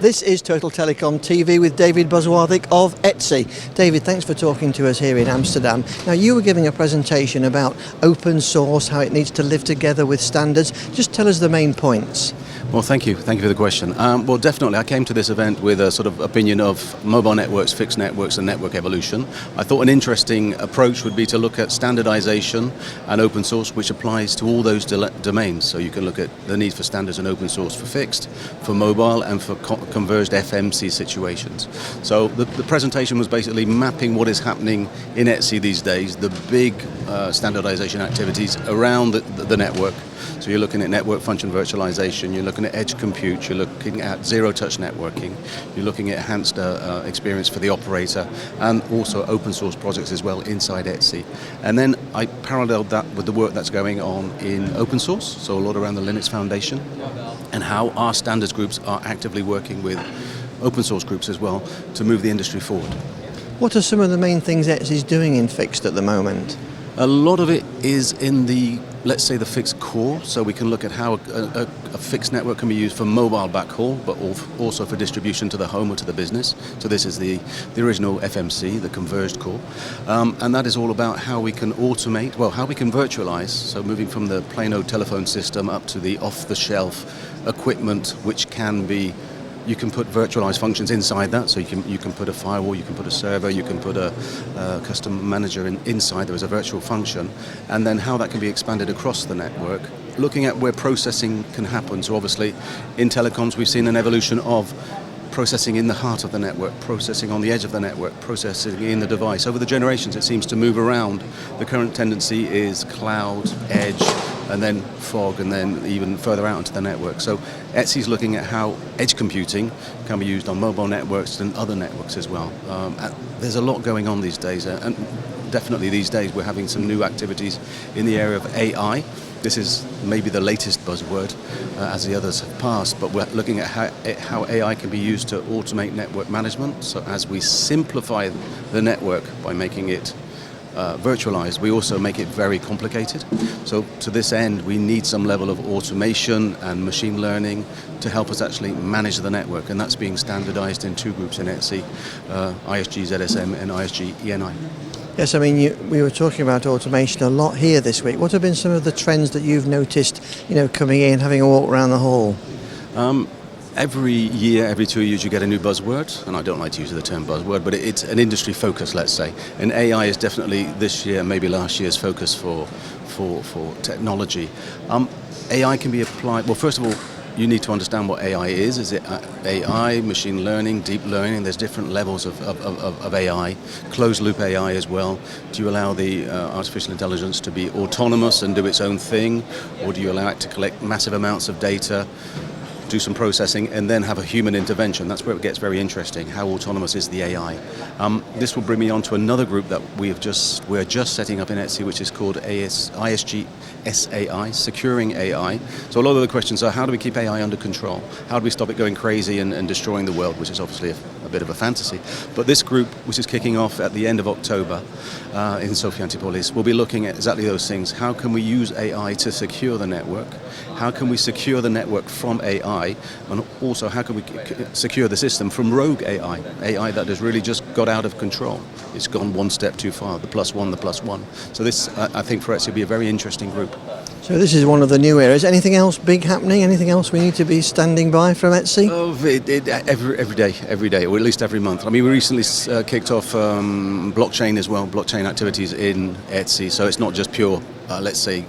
This is Total Telecom TV with David Boswarthick of ETSI. David, thanks for talking to us here in Amsterdam. Now, you were giving a presentation about open source, how it needs to live together with standards. Just tell us the main points. Well, thank you. Thank you for the question. Well, definitely, I came to this event with a sort of opinion of mobile networks, fixed networks, and network evolution. I thought an interesting approach would be to look at standardization and open source, which applies to all those domains. So you can look at the need for standards and open source for fixed, for mobile, and for converged FMC situations. So the presentation was basically mapping what is happening in ETSI these days, the big standardization activities around the network. So you're looking at network function virtualization, you're looking at edge compute, you're looking at zero-touch networking, you're looking at enhanced experience for the operator, and also open source projects as well inside ETSI. And then I paralleled that with the work that's going on in open source, so a lot around the Linux Foundation, and how our standards groups are actively working with open source groups as well to move the industry forward. What are some of the main things ETSI is doing in fixed at the moment? A lot of it is in the, let's say, the fixed core, so we can look at how a fixed network can be used for mobile backhaul, but also for distribution to the home or to the business. So this is the original FMC, the converged core, and that is all about how we can automate, well, how we can virtualize, so moving from the plain old telephone system up to the off-the-shelf equipment, which can be, you can put virtualized functions inside that, so you can put a firewall, you can put a server, you can put a custom manager inside there as a virtual function, and then how that can be expanded across the network, looking at where processing can happen. So obviously in telecoms we've seen an evolution of processing in the heart of the network, processing on the edge of the network, processing in the device. Over the generations it seems to move around. The current tendency is cloud, edge, and then fog, and then even further out into the network. So ETSI is looking at how edge computing can be used on mobile networks and other networks as well. There's a lot going on these days, and definitely these days we're having some new activities in the area of AI. This is maybe the latest buzzword, as the others have passed, but we're looking at how AI can be used to automate network management. So as we simplify the network by making it virtualized, we also make it very complicated. So to this end, we need some level of automation and machine learning to help us actually manage the network, and that's being standardized in two groups in ETSI, ISG ZSM and ISG ENI. Yes, I mean, we were talking about automation a lot here this week. What have been some of the trends that you've noticed, coming in, having a walk around the hall? Every year, every 2 years, you get a new buzzword, and I don't like to use the term buzzword, but it's an industry focus, let's say. And AI is definitely this year, maybe last year's focus for technology. AI can be applied, well, first of all, you need to understand what AI is. Is it AI, machine learning, deep learning? There's different levels of AI, closed loop AI as well. Do you allow the artificial intelligence to be autonomous and do its own thing, or do you allow it to collect massive amounts of data, do some processing, and then have a human intervention? That's where it gets very interesting. How autonomous is the AI? This will bring me on to another group that we're just setting up in ETSI, which is called ISG SAI, Securing AI. So a lot of the questions are, how do we keep AI under control? How do we stop it going crazy and destroying the world, which is obviously a bit of a fantasy. But this group, which is kicking off at the end of October in Sofia Antipolis, will be looking at exactly those things. How can we use AI to secure the network? How can we secure the network from AI? And also, how can we secure the system from rogue AI? AI that has really just got out of control. It's gone one step too far, the plus one. So this, I think, for us, will be a very interesting group. So this is one of the new areas. Anything else big happening? Anything else we need to be standing by from ETSI? Every day, or at least every month. I mean, we recently kicked off blockchain as well, blockchain activities in ETSI. So it's not just pure, let's say,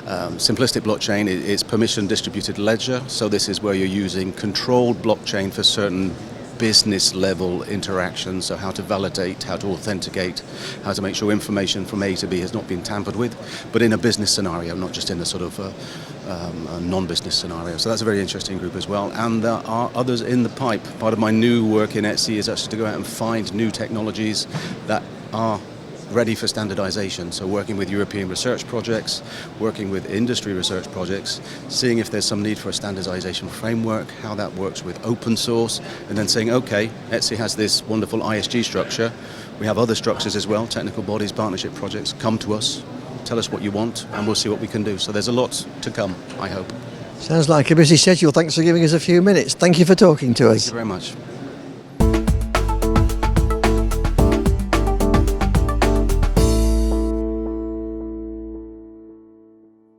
simplistic blockchain. It's permission distributed ledger. So this is where you're using controlled blockchain for certain business level interactions, so how to validate, how to authenticate, how to make sure information from A to B has not been tampered with, but in a business scenario, not just in a sort of a non-business scenario. So that's a very interesting group as well. And there are others in the pipe. Part of my new work in ETSI is actually to go out and find new technologies that are ready for standardization. So working with European research projects, working with industry research projects, seeing if there's some need for a standardization framework, how that works with open source, and then saying, okay, ETSI has this wonderful ISG structure. We have other structures as well, technical bodies, partnership projects. Come to us, tell us what you want, and we'll see what we can do. So there's a lot to come, I hope. Sounds like a busy schedule. Thanks for giving us a few minutes. Thank you for talking to us. Thank you very much.